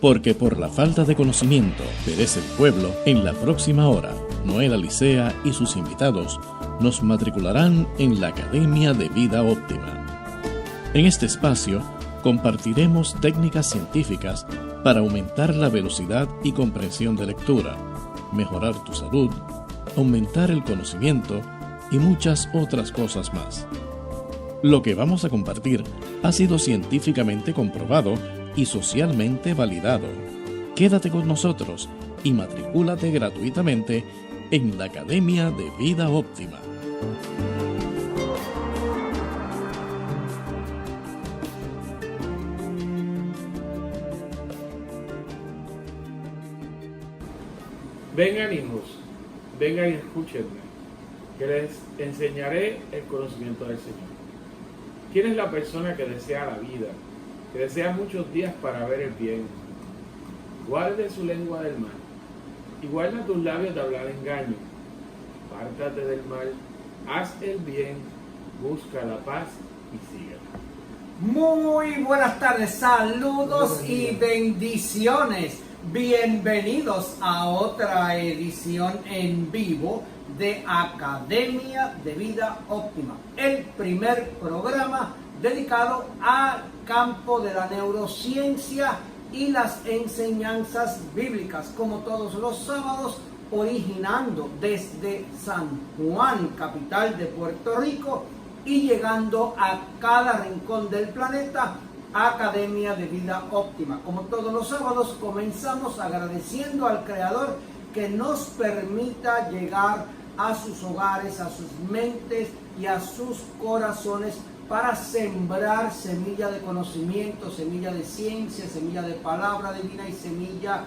Porque por la falta de conocimiento perece el pueblo. En la próxima hora, Noel Alicea y sus invitados nos matricularán en la Academia de Vida Óptima. En este espacio compartiremos técnicas científicas para aumentar la velocidad y comprensión de lectura, mejorar tu salud, aumentar el conocimiento y muchas otras cosas más. Lo que vamos a compartir ha sido científicamente comprobado y socialmente validado. Quédate con nosotros y matricúlate gratuitamente en la Academia de Vida Óptima. Vengan hijos, vengan y escúchenme, que les enseñaré el conocimiento del Señor. ¿Quién es la persona que desea la vida, que desea muchos días para ver el bien? Guarde su lengua del mal y guarda tus labios de hablar engaño. Apártate del mal, haz el bien, busca la paz y síguela. Muy buenas tardes, saludos y bendiciones. Bienvenidos a otra edición en vivo de Academia de Vida Óptima, el primer programa dedicado al campo de la neurociencia y las enseñanzas bíblicas, como todos los sábados, originando desde San Juan, capital de Puerto Rico, y llegando a cada rincón del planeta. Academia de Vida Óptima. Como todos los sábados, comenzamos agradeciendo al Creador que nos permita llegar a sus hogares, a sus mentes y a sus corazones para sembrar semilla de conocimiento, semilla de ciencia, semilla de palabra divina y semilla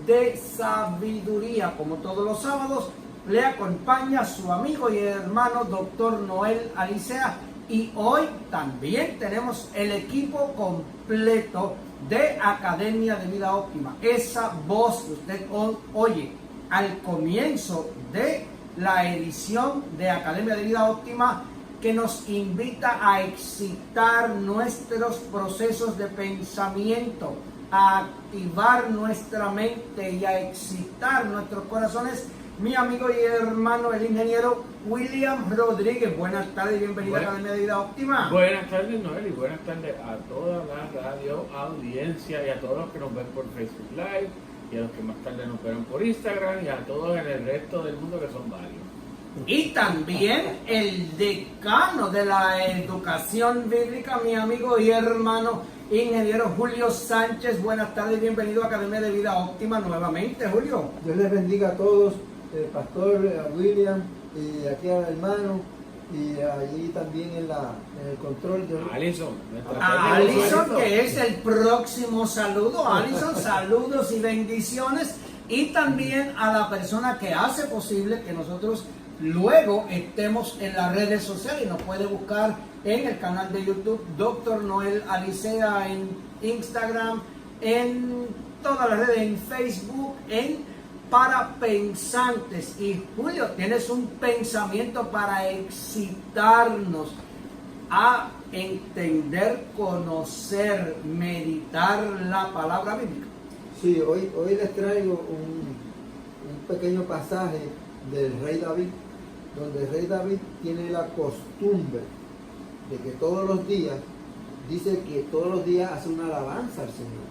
de sabiduría. Como todos los sábados, le acompaña su amigo y hermano Dr. Noel Alicea. Y hoy también tenemos el equipo completo de Academia de Vida Óptima. Esa voz que usted oye al comienzo de la edición de Academia de Vida Óptima, que nos invita a excitar nuestros procesos de pensamiento, a activar nuestra mente y a excitar nuestros corazones. Mi amigo y hermano, el ingeniero William Rodríguez. Buenas tardes y bienvenido a la Academia de Vida Óptima. Buenas tardes, Noel, y buenas tardes a toda la radio audiencia y a todos los que nos ven por Facebook Live y a los que más tarde nos verán por Instagram y a todos en el resto del mundo, que son varios. Y también el decano de la educación bíblica, mi amigo y hermano ingeniero Julio Sánchez. Buenas tardes y bienvenido a Academia de Vida Óptima nuevamente, Julio. Dios les bendiga a todos, pastor William, y aquí al hermano, y allí también en el control de Alison, que es el próximo saludo. Alison, saludos y bendiciones. Y también a la persona que hace posible que nosotros luego estemos en las redes sociales, y nos puede buscar en el canal de YouTube Dr. Noel Alicea, en Instagram, en todas las redes, en Facebook, en Para Pensantes. Y Julio, tienes un pensamiento para excitarnos a entender, conocer, meditar la palabra bíblica. Sí, hoy les traigo un pequeño pasaje del rey David, donde el rey David tiene la costumbre de que todos los días, dice que todos los días hace una alabanza al Señor.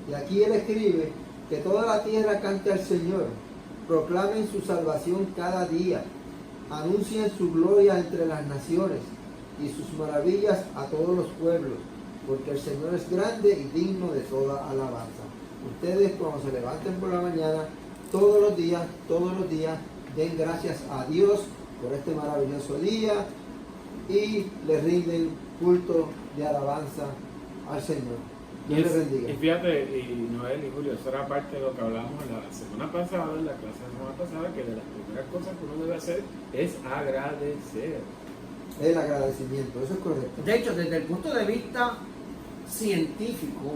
Y aquí él escribe que toda la tierra cante al Señor, proclamen su salvación cada día, anuncien su gloria entre las naciones y sus maravillas a todos los pueblos, porque el Señor es grande y digno de toda alabanza. Ustedes, cuando se levanten por la mañana, todos los días, den gracias a Dios por este maravilloso día y le rinden culto de alabanza al Señor. Dios les bendiga. Y fíjate, y Noel y Julio, eso era parte de lo que hablamos la semana pasada, en la clase de la semana pasada, que de las primeras cosas que uno debe hacer es agradecer. El agradecimiento, eso es correcto. De hecho, desde el punto de vista científico,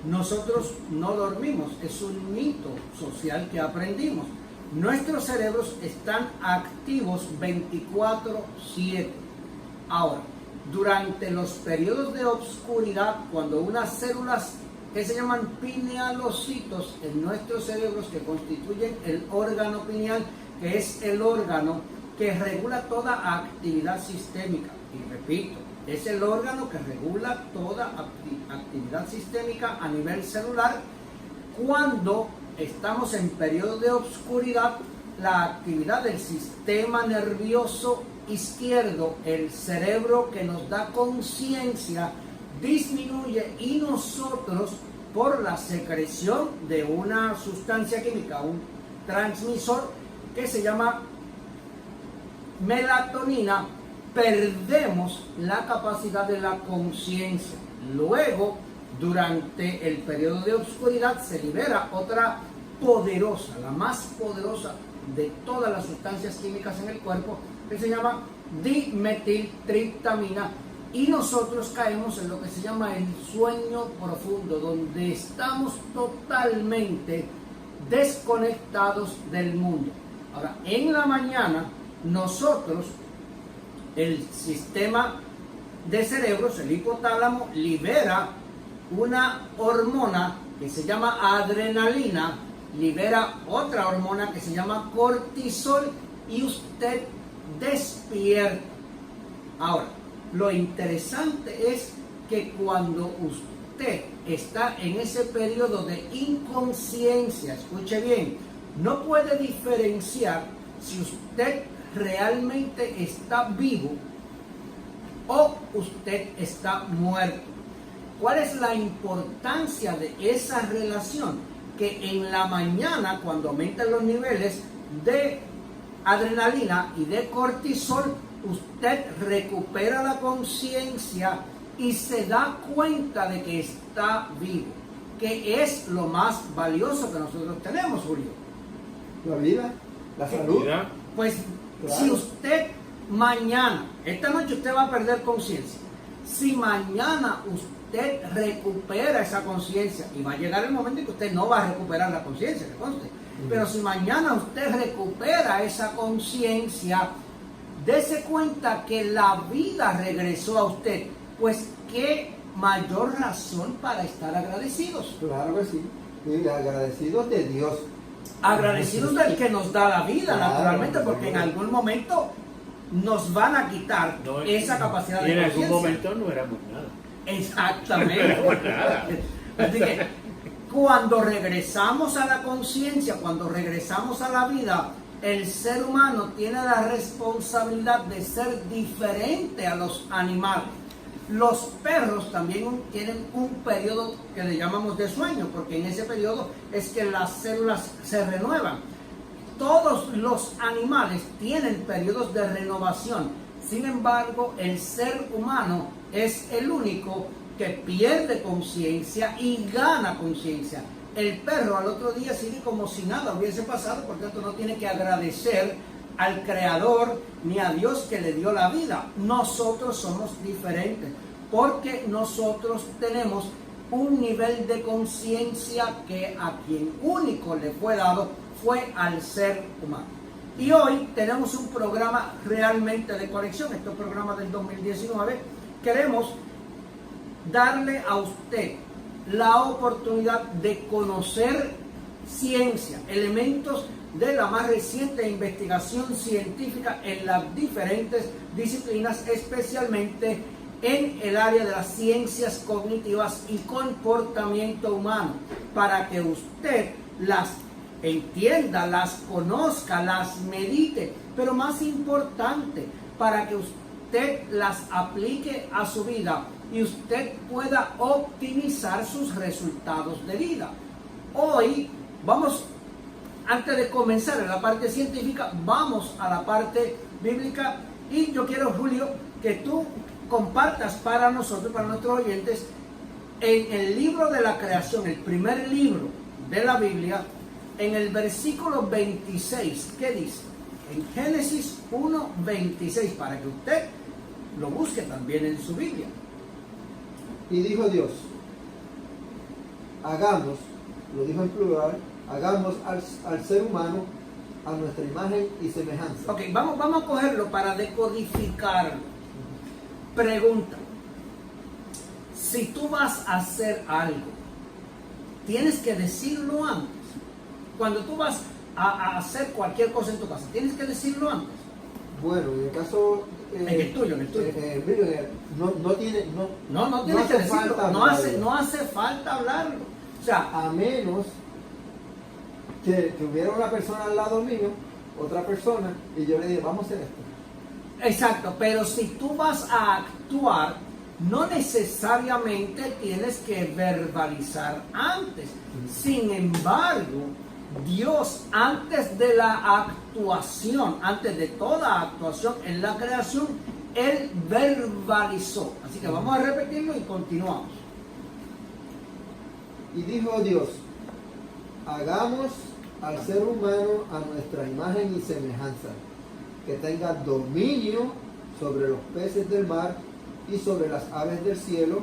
nosotros no dormimos, es un mito social que aprendimos. Nuestros cerebros están activos 24/7. Ahora, durante los periodos de oscuridad, cuando unas células que se llaman pinealocitos en nuestros cerebros, que constituyen el órgano pineal, que es el órgano que regula toda actividad sistémica. Y repito, es el órgano que regula toda actividad sistémica a nivel celular. Cuando estamos en periodo de oscuridad, la actividad del sistema nervioso izquierdo, el cerebro que nos da conciencia, disminuye, y nosotros, por la secreción de una sustancia química, un transmisor que se llama melatonina, perdemos la capacidad de la conciencia. Luego, durante el periodo de oscuridad, se libera otra poderosa, la más poderosa de todas las sustancias químicas en el cuerpo, que se llama dimetiltriptamina, y nosotros caemos en lo que se llama el sueño profundo, donde estamos totalmente desconectados del mundo. Ahora, en la mañana, nosotros, el sistema de cerebros, el hipotálamo, libera una hormona que se llama adrenalina, libera otra hormona que se llama cortisol, y usted despierta. Ahora, lo interesante es que cuando usted está en ese periodo de inconsciencia, escuche bien, no puede diferenciar si usted realmente está vivo o usted está muerto. ¿Cuál es la importancia de esa relación? Que en la mañana, cuando aumentan los niveles de adrenalina y de cortisol, usted recupera la conciencia y se da cuenta de que está vivo, que es lo más valioso que nosotros tenemos, Julio. La vida, la salud. Pues claro. Si usted mañana, esta noche usted va a perder conciencia, si mañana usted recupera esa conciencia, y va a llegar el momento en que usted no va a recuperar la conciencia, que conste, pero si mañana usted recupera esa conciencia, dése cuenta que la vida regresó a usted. Pues qué mayor razón para estar agradecidos. Claro que sí. Y agradecidos de Dios. Agradecidos del que nos da la vida, claro, naturalmente, porque en algún momento nos van a quitar esa capacidad de conciencia. En algún momento no éramos nada. Exactamente. Así que cuando regresamos a la conciencia, cuando regresamos a la vida, el ser humano tiene la responsabilidad de ser diferente a los animales. Los perros también tienen un periodo que le llamamos de sueño, porque en ese periodo es que las células se renuevan. Todos los animales tienen periodos de renovación. Sin embargo, el ser humano es el único que pierde conciencia y gana conciencia. El perro al otro día sigue como si nada hubiese pasado, por tanto no tiene que agradecer al Creador ni a Dios que le dio la vida. Nosotros somos diferentes, porque nosotros tenemos un nivel de conciencia que a quien único le fue dado fue al ser humano. Y hoy tenemos un programa realmente de conexión, este programa del 2019. Queremos darle a usted la oportunidad de conocer ciencia, elementos de la más reciente investigación científica en las diferentes disciplinas, especialmente en el área de las ciencias cognitivas y comportamiento humano, para que usted las entienda, las conozca, las medite, pero más importante, para que usted las aplique a su vida y usted pueda optimizar sus resultados de vida. Hoy vamos, antes de comenzar en la parte científica, vamos a la parte bíblica, y yo quiero, Julio, que tú compartas para nosotros, para nuestros oyentes, en el libro de la creación, el primer libro de la Biblia, en el versículo 26, ¿qué dice? En Génesis 1:26, para que usted lo busque también en su Biblia. Y dijo Dios, hagamos, lo dijo en plural, hagamos al ser humano a nuestra imagen y semejanza. Ok, vamos a cogerlo para decodificarlo. Pregunta: si tú vas a hacer algo tienes que decirlo antes. Cuando tú vas a hacer cualquier cosa en tu casa, tienes que decirlo antes. Bueno, en el caso... En el tuyo. no tiene... No tienes que hace decirlo, falta no hablarlo. hace falta hablarlo. O sea, A menos que hubiera una persona al lado mío, otra persona, y yo le dije, vamos a hacer esto. exacto, pero si tú vas a actuar, no necesariamente tienes que verbalizar antes. Sin embargo, Dios, antes de la actuación, antes de toda actuación en la creación, Él verbalizó. Así que vamos a repetirlo y continuamos. Y dijo Dios, hagamos al ser humano a nuestra imagen y semejanza, que tenga dominio sobre los peces del mar y sobre las aves del cielo,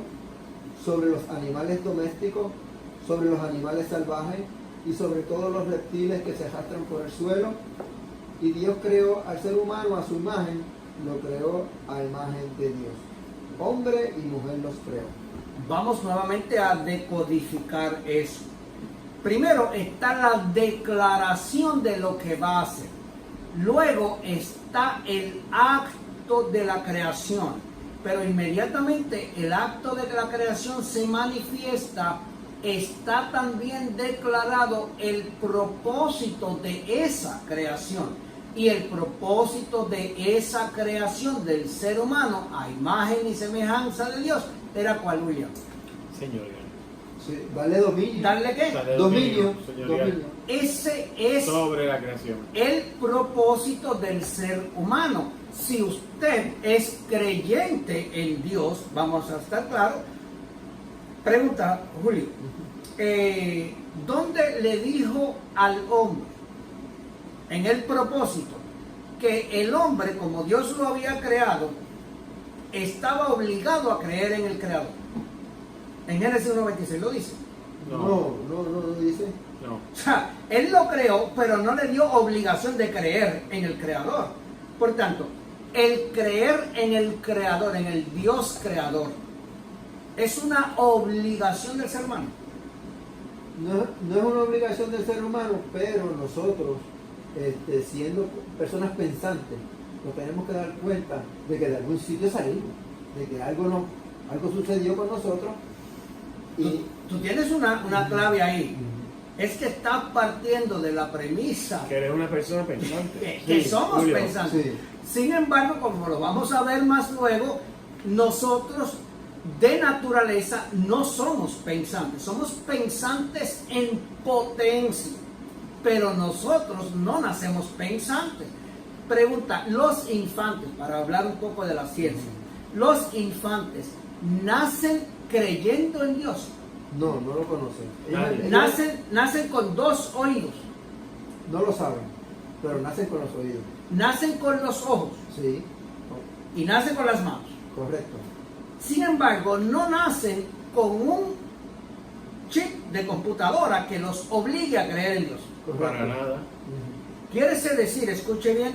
sobre los animales domésticos, sobre los animales salvajes y sobre todos los reptiles que se arrastran por el suelo. Y Dios creó al ser humano a su imagen, lo creó a imagen de Dios. Hombre y mujer los creó. Vamos nuevamente a decodificar eso. Primero está la declaración de lo que va a hacer. Luego está el acto de la creación. Pero inmediatamente el acto de la creación se manifiesta, está también declarado el propósito de esa creación. Y el propósito de esa creación del ser humano a imagen y semejanza de Dios era ¿cuál, William? Señorial. Sí, vale dominio. ¿Darle qué? Dale Dominio. señorial. Dominio. Ese es Sobre la creación. el propósito del ser humano. Si usted es creyente en Dios, vamos a estar claros. Pregunta, Julio, ¿dónde le dijo al hombre en el propósito que el hombre, como Dios lo había creado, estaba obligado a creer en el Creador? En Génesis 1:26 lo dice. No dice. No. O sea, Él lo creó, pero no le dio obligación de creer en el Creador. Por tanto, el creer en el Creador, en el Dios Creador, es una obligación del ser humano. No es una obligación del ser humano, pero nosotros, siendo personas pensantes, nos tenemos que dar cuenta de que de algún sitio salimos, de que algo sucedió con nosotros. Y Tú tienes una clave ahí. Es que estás partiendo de la premisa Que eres una persona pensante. que Sí, somos Julio. pensantes. Sí. Sin embargo, como lo vamos a ver más luego, nosotros de naturaleza no somos pensantes. Somos pensantes en potencia. Pero nosotros no nacemos pensantes. Pregunta, los infantes, para hablar un poco de la ciencia, los infantes nacen creyendo en Dios. no lo conocen. Nadie. Nacen con dos oídos, No lo saben, pero nacen con los oídos. nacen con los ojos Sí, y nacen con las manos. correcto. Sin embargo, no nacen con un chip de computadora que los obligue a creer en Dios. Correcto. Para nada. Ujú. Quiere decir, escuche bien,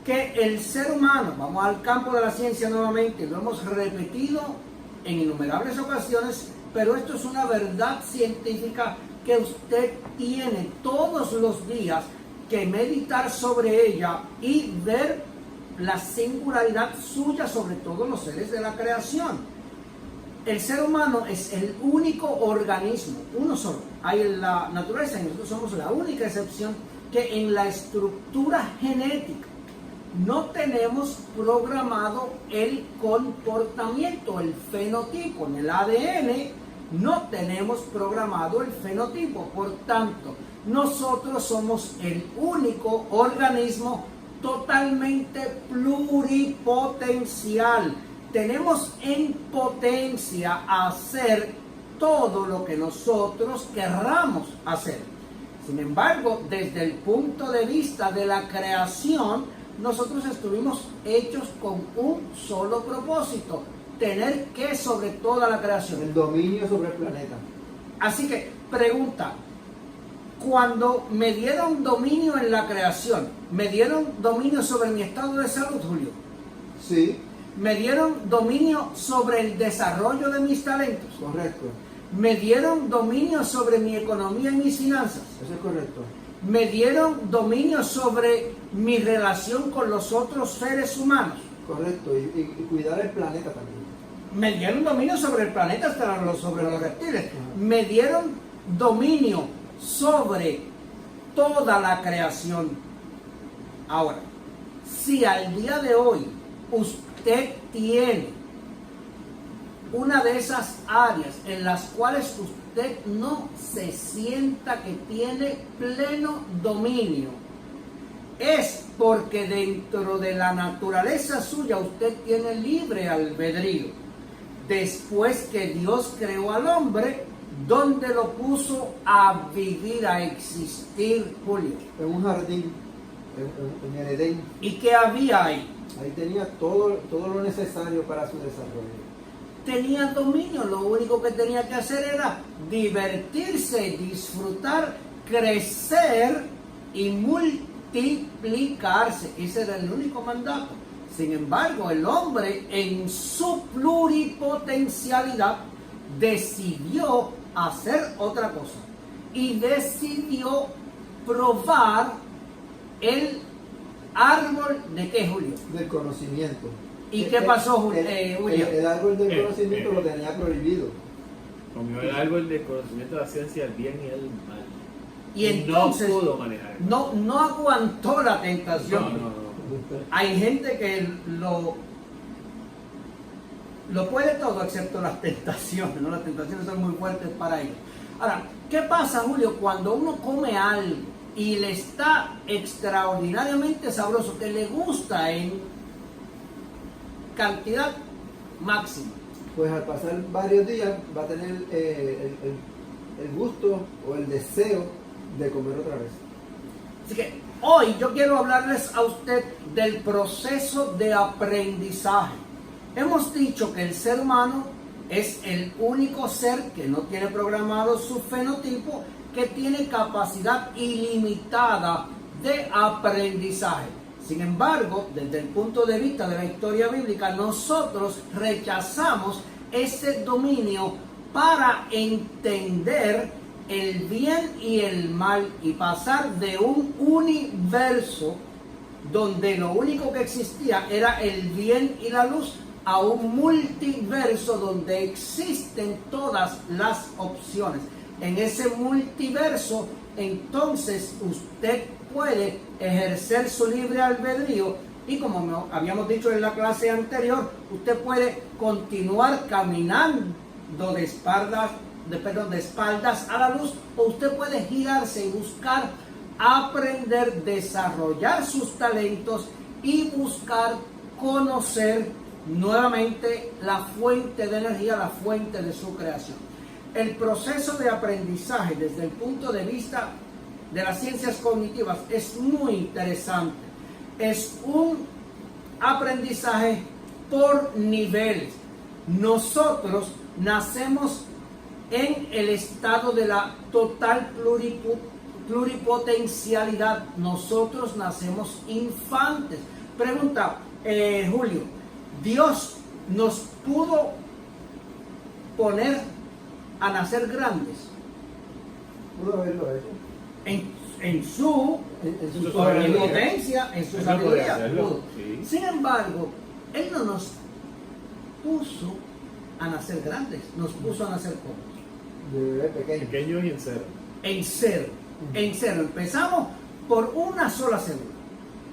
que el ser humano, vamos al campo de la ciencia nuevamente, lo hemos repetido en innumerables ocasiones, pero esto es una verdad científica que usted tiene todos los días que meditar sobre ella y ver la singularidad suya sobre todos los seres de la creación. El ser humano es el único organismo, uno solo. Hay en la naturaleza y nosotros somos la única excepción que en la estructura genética no tenemos programado el comportamiento, el fenotipo. En el ADN no tenemos programado el fenotipo. Por tanto, nosotros somos el único organismo totalmente pluripotencial. Tenemos en potencia hacer todo lo que nosotros querramos hacer. Sin embargo, desde el punto de vista de la creación, nosotros estuvimos hechos con un solo propósito: tener que sobre toda la creación. El dominio sobre el planeta. Así que, pregunta, cuando me dieron dominio en la creación, ¿me dieron dominio sobre mi estado de salud, Julio? Sí, ¿Me dieron dominio sobre el desarrollo de mis talentos? correcto. Me dieron dominio sobre mi economía y mis finanzas. Eso es correcto. Me dieron dominio sobre mi relación con los otros seres humanos. Correcto. Y cuidar el planeta también. Me dieron dominio sobre el planeta, hasta sobre los reptiles. Me dieron dominio sobre toda la creación. Ahora, si al día de hoy usted tiene una de esas áreas en las cuales usted no se sienta que tiene pleno dominio, es porque dentro de la naturaleza suya usted tiene libre albedrío. Después que Dios creó al hombre, ¿dónde lo puso a vivir, a existir, Julio? En un jardín, en el Edén. ¿Y qué había ahí? Ahí tenía todo lo necesario para su desarrollo. Tenía dominio, lo único que tenía que hacer era divertirse, disfrutar, crecer y multiplicarse. Ese era el único mandato. Sin embargo, el hombre en su pluripotencialidad decidió hacer otra cosa y decidió probar el árbol de ¿qué, Julio? Del conocimiento. ¿Y qué pasó, William? El árbol del conocimiento lo tenía prohibido. Comió el árbol del conocimiento de la ciencia del bien y el mal. Y entonces no pudo manejar. no aguantó la tentación. No. Hay gente que lo puede todo excepto las tentaciones, ¿no? Las tentaciones son muy fuertes para ellos. Ahora, ¿qué pasa, Julio, cuando uno come algo y le está extraordinariamente sabroso, que le gusta en cantidad máxima? Pues al pasar varios días va a tener el gusto o el deseo de comer otra vez. Así que hoy yo quiero hablarles a usted del proceso de aprendizaje. Hemos dicho que el ser humano es el único ser que no tiene programado su fenotipo, que tiene capacidad ilimitada de aprendizaje. Sin embargo, desde el punto de vista de la historia bíblica, nosotros rechazamos ese dominio para entender el bien y el mal y pasar de un universo donde lo único que existía era el bien y la luz a un multiverso donde existen todas las opciones. En ese multiverso, entonces usted puede ejercer su libre albedrío y, como habíamos dicho en la clase anterior, usted puede continuar caminando de espaldas a la luz, o usted puede girarse y buscar aprender, desarrollar sus talentos y buscar conocer nuevamente la fuente de energía, la fuente de su creación. El proceso de aprendizaje desde el punto de vista de las ciencias cognitivas es muy interesante. Es un aprendizaje por niveles. Nosotros nacemos en el estado de la total pluripotencialidad. Nosotros nacemos infantes. Pregunta, Julio, ¿Dios nos pudo poner a nacer grandes? Pudo haberlo hecho. En su potencia, en su sabiduría. Sí. Sin embargo, Él no nos puso a nacer grandes, nos puso a nacer como De bebé pequeño. Pequeño y en cero. en cero. Empezamos por una sola célula.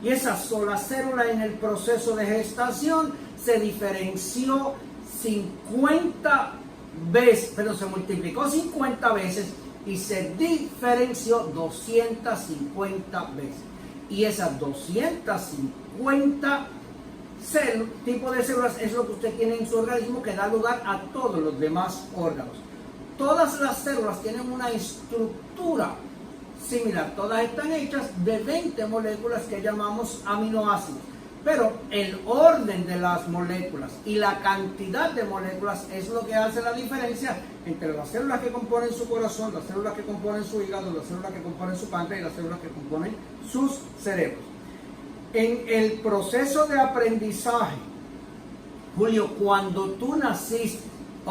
Y esa sola célula en el proceso de gestación se diferenció 50 veces, pero se multiplicó 50 veces y se diferenció 250 veces. Y esas 250 tipos de células es lo que usted tiene en su organismo, que da lugar a todos los demás órganos. Todas las células tienen una estructura similar, todas están hechas de 20 moléculas que llamamos aminoácidos, pero el orden de las moléculas y la cantidad de moléculas es lo que hace la diferencia entre las células que componen su corazón, las células que componen su hígado, las células que componen su páncreas y las células que componen sus cerebros. En el proceso de aprendizaje, Julio, cuando tú naciste,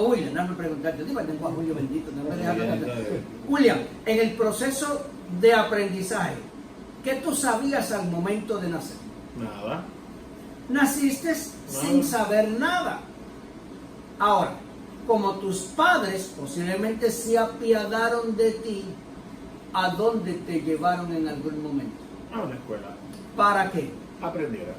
William, déjame preguntarte, dime, tengo a Julio bendito, no me dejas preguntar. William, en el proceso de aprendizaje, ¿qué tú sabías al momento de nacer? Nada. Naciste sin saber nada. Ahora, como tus padres posiblemente se apiadaron de ti, ¿a dónde te llevaron en algún momento? A una escuela. ¿Para qué? Aprendiera.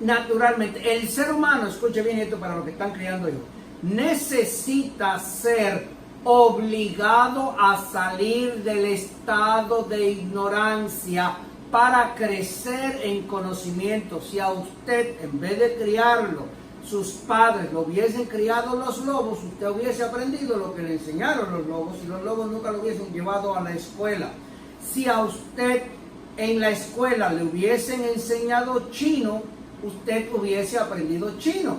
Naturalmente, el ser humano, escuche bien esto para los que están criando hijos, necesita ser obligado a salir del estado de ignorancia para crecer en conocimiento. Si a usted, en vez de criarlo, sus padres lo hubiesen criado los lobos, usted hubiese aprendido lo que le enseñaron los lobos y los lobos nunca lo hubiesen llevado a la escuela. Si a usted en la escuela le hubiesen enseñado chino, usted hubiese aprendido chino.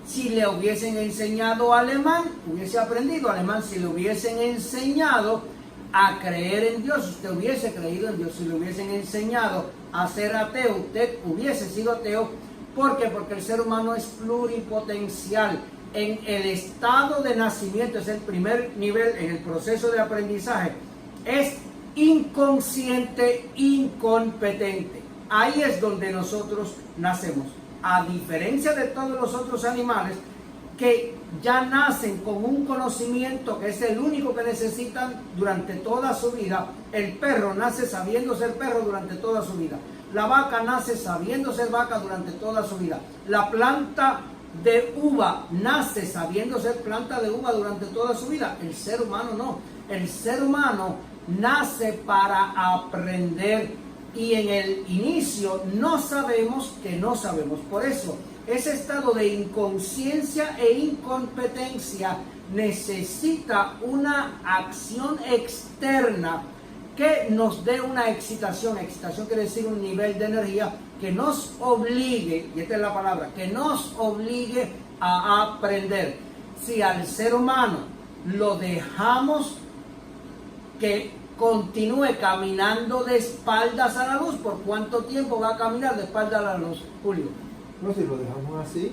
Si le hubiesen enseñado alemán, hubiese aprendido alemán. Si le hubiesen enseñado a creer en Dios, usted hubiese creído en Dios. Si le hubiesen enseñado a ser ateo, usted hubiese sido ateo. ¿Por qué? Porque el ser humano es pluripotencial. En el estado de nacimiento, es el primer nivel en el proceso de aprendizaje, es inconsciente, incompetente. Ahí es donde nosotros nacemos. A diferencia de todos los otros animales que ya nacen con un conocimiento que es el único que necesitan durante toda su vida, el perro nace sabiendo ser perro durante toda su vida. La vaca nace sabiendo ser vaca durante toda su vida. La planta de uva nace sabiendo ser planta de uva durante toda su vida. El ser humano no. El ser humano nace para aprender y en el inicio no sabemos que no sabemos. Por eso, ese estado de inconsciencia e incompetencia necesita una acción externa que nos dé una excitación. Excitación quiere decir un nivel de energía que nos obligue, y esta es la palabra, que nos obligue a aprender. Si al ser humano lo dejamos que continúe caminando de espaldas a la luz, ¿por cuánto tiempo va a caminar de espaldas a la luz, Julio? No, si lo dejamos así.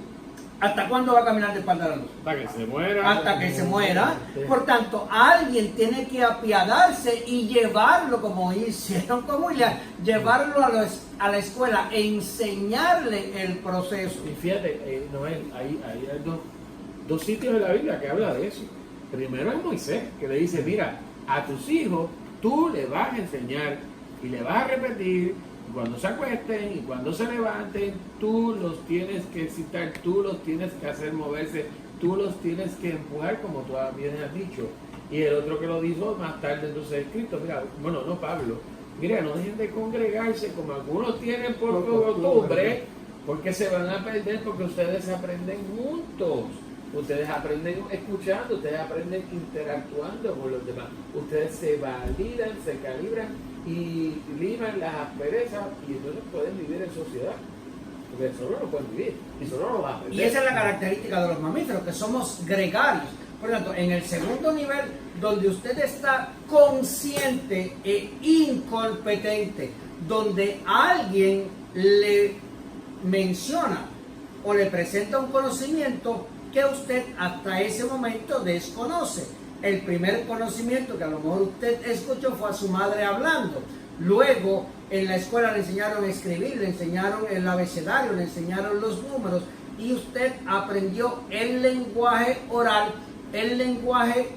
¿Hasta cuándo va a caminar de espaldas a la luz? Hasta que se muera. Hasta que se muera. Por tanto, alguien tiene que apiadarse y llevarlo, como hicieron con William, llevarlo a la escuela, enseñarle el proceso. Y fíjate, Noel, hay dos sitios de la Biblia que habla de eso. Primero es Moisés, que le dice, mira, a tus hijos tú le vas a enseñar y le vas a repetir, y cuando se acuesten y cuando se levanten, tú los tienes que excitar, tú los tienes que hacer moverse, tú los tienes que empujar, como tú bien has dicho. Y el otro que lo dijo más tarde entonces escrito, mira, bueno, no Pablo, mira, no dejen de congregarse como algunos tienen por costumbre, porque se van a perder, porque ustedes aprenden juntos. Ustedes aprenden escuchando, ustedes aprenden interactuando con los demás. Ustedes se validan, se calibran y liman las asperezas y entonces pueden vivir en sociedad. Porque solo no pueden vivir y solo no van a aprender. Y esa es la característica de los mamíferos, que somos gregarios. Por lo tanto, en el segundo nivel, donde usted está consciente e incompetente, donde alguien le menciona o le presenta un conocimiento que usted hasta ese momento desconoce. El primer conocimiento que a lo mejor usted escuchó fue a su madre hablando. Luego en la escuela le enseñaron a escribir, le enseñaron el abecedario, le enseñaron los números y usted aprendió el lenguaje oral, el lenguaje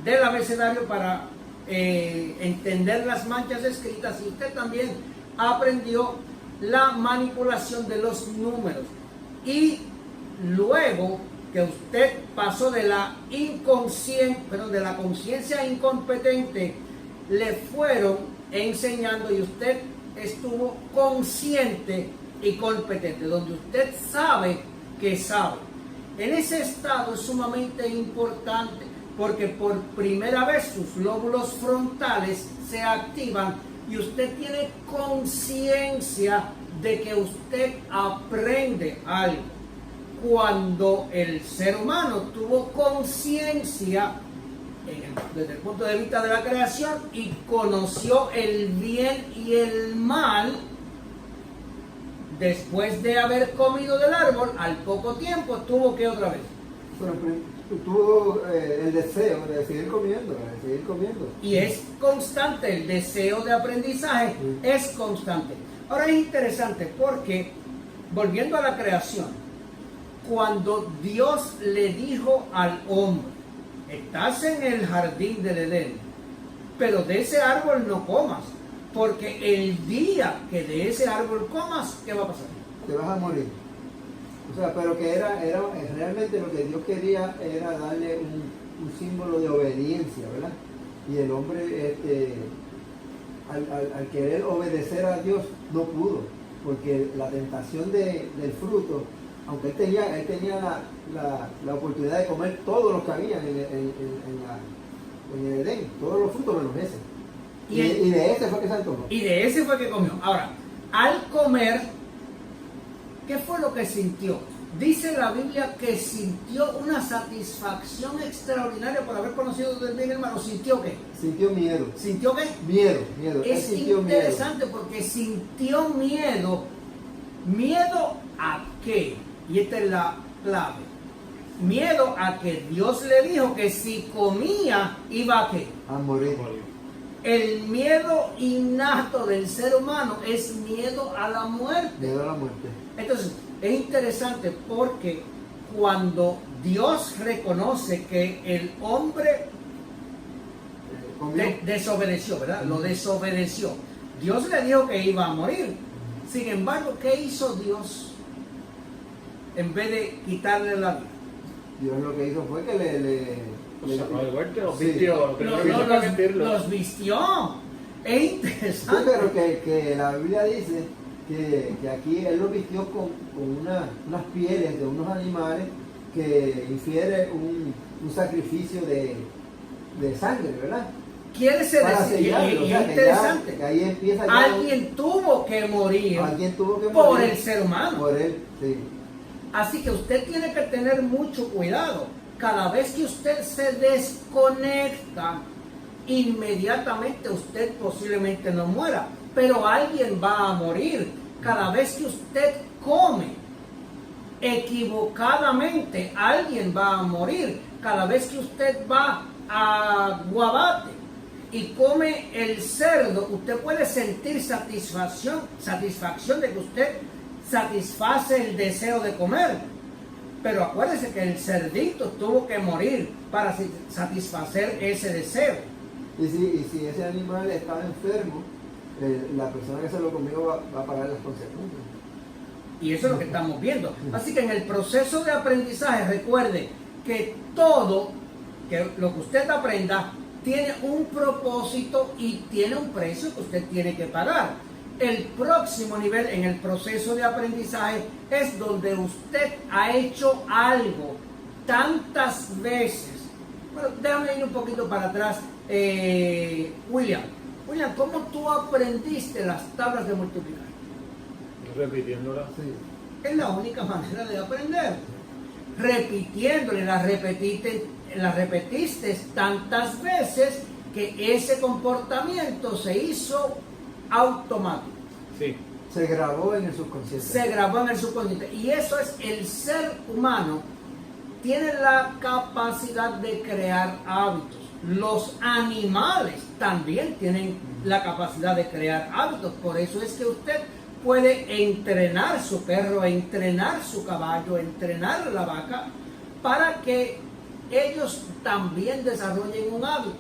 del abecedario para entender las manchas escritas, y usted también aprendió la manipulación de los números. Y luego que usted pasó de la conciencia incompetente, le fueron enseñando y usted estuvo consciente y competente, donde usted sabe que sabe. En ese estado es sumamente importante porque por primera vez sus lóbulos frontales se activan y usted tiene conciencia de que usted aprende algo. Cuando el ser humano tuvo conciencia desde el punto de vista de la creación y conoció el bien y el mal, después de haber comido del árbol, al poco tiempo tuvo que otra vez. tuvo el deseo de seguir comiendo, Y es constante, el deseo de aprendizaje es constante. Ahora es interesante porque, volviendo a la creación, cuando Dios le dijo al hombre, estás en el jardín del Edén, pero de ese árbol no comas, porque el día que de ese árbol comas, ¿qué va a pasar? Te vas a morir. O sea, pero que era realmente lo que Dios quería era darle un símbolo de obediencia, ¿verdad? Y el hombre, al querer obedecer a Dios, no pudo, porque la tentación del fruto, aunque él tenía la oportunidad de comer todos los que había en el Edén, todos los frutos menos ese. Y de ese fue que se antojó. Y de ese fue que comió. Ahora, al comer, ¿qué fue lo que sintió? Dice la Biblia que sintió una satisfacción extraordinaria por haber conocido del bien, hermano. ¿Sintió qué? Sintió miedo. ¿Sintió qué? Miedo. Es interesante porque sintió miedo. ¿Miedo a qué? Y esta es la clave. Miedo a que Dios le dijo que si comía iba a qué? A morir. El miedo innato del ser humano es miedo a la muerte. Miedo a la muerte. Entonces, es interesante porque cuando Dios reconoce que el hombre desobedeció, ¿verdad? Lo desobedeció. Dios le dijo que iba a morir. Sin embargo, ¿qué hizo Dios en vez de quitarle la vida? Dios lo que hizo fue que Los vistió. Es interesante. Sí, pero que la Biblia dice que aquí él lo vistió con unas pieles de unos animales que infiere un sacrificio de sangre, ¿verdad? Quiere decir, y es interesante, que ahí empieza alguien tuvo que morir por el ser humano. Por él, sí. Así que usted tiene que tener mucho cuidado. Cada vez que usted se desconecta, inmediatamente usted posiblemente no muera, pero alguien va a morir. Cada vez que usted come equivocadamente, alguien va a morir. Cada vez que usted va a Guabate y come el cerdo, usted puede sentir satisfacción de que usted satisface el deseo de comer. Pero acuérdese que el cerdito tuvo que morir para satisfacer ese deseo. Y si ese animal estaba enfermo, la persona que se lo comió va a pagar las consecuencias. Y eso es lo que estamos viendo. Así que en el proceso de aprendizaje, recuerde que todo lo que usted aprenda tiene un propósito y tiene un precio que usted tiene que pagar. El próximo nivel en el proceso de aprendizaje es donde usted ha hecho algo tantas veces. Bueno, déjame ir un poquito para atrás. William, ¿cómo tú aprendiste las tablas de multiplicar? Repitiéndolas. Sí. Es la única manera de aprender. Repitiéndole, las repetiste tantas veces que ese comportamiento se hizo automático. Sí. Se grabó en el subconsciente. Y eso es el ser humano. Tiene la capacidad de crear hábitos. Los animales también tienen la capacidad de crear hábitos. Por eso es que usted puede entrenar su perro, entrenar su caballo, entrenar la vaca para que ellos también desarrollen un hábito.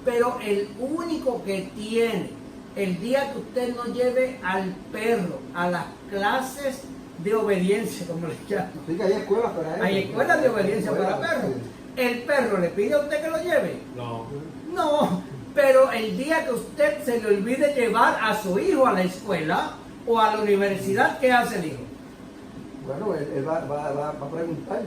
Pero el único que tiene, el día que usted no lleve al perro a las clases de obediencia, como les llaman. Sí, que hay escuelas para eso. Hay escuelas de obediencia para perros. ¿El perro le pide a usted que lo lleve? No, pero el día que usted se le olvide llevar a su hijo a la escuela o a la universidad, ¿qué hace el hijo? Bueno, él va a preguntar.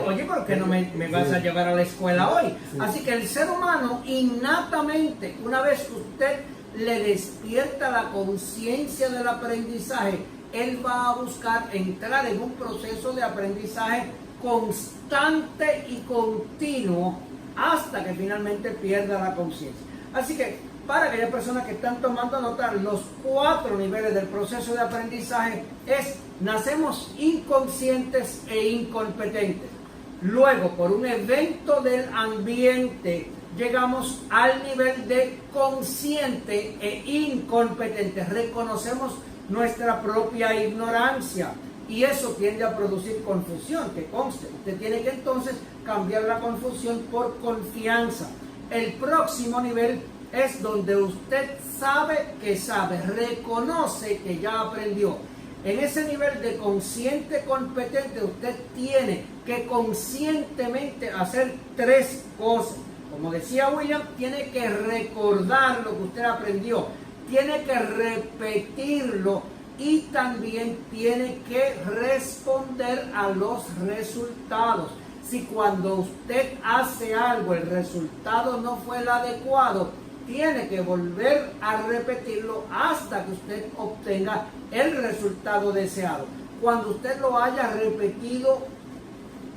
Oye, ¿por qué no me vas a llevar a la escuela hoy? Sí. Así que el ser humano innatamente, una vez que usted le despierta la conciencia del aprendizaje, él va a buscar entrar en un proceso de aprendizaje constante y continuo hasta que finalmente pierda la conciencia. Así que para aquellas personas que están tomando nota, los 4 niveles del proceso de aprendizaje es: nacemos inconscientes e incompetentes, Luego, por un evento del ambiente, llegamos al nivel de consciente e incompetente. Reconocemos nuestra propia ignorancia y eso tiende a producir confusión, que conste. Usted tiene que entonces cambiar la confusión por confianza. El próximo nivel es donde usted sabe que sabe, reconoce que ya aprendió. En ese nivel de consciente competente, usted tiene que conscientemente hacer tres cosas. Como decía William, tiene que recordar lo que usted aprendió, tiene que repetirlo y también tiene que responder a los resultados. Si cuando usted hace algo el resultado no fue el adecuado, tiene que volver a repetirlo hasta que usted obtenga el resultado deseado. Cuando usted lo haya repetido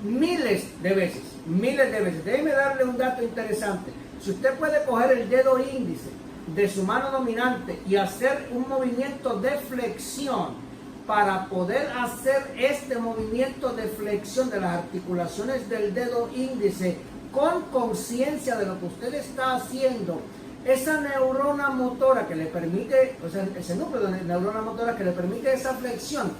miles de veces, déjeme darle un dato interesante. Si usted puede coger el dedo índice de su mano dominante y hacer un movimiento de flexión, para poder hacer este movimiento de flexión de las articulaciones del dedo índice con conciencia de lo que usted está haciendo, esa neurona motora que le permite, o sea, ese núcleo de neurona motora que le permite esa flexión,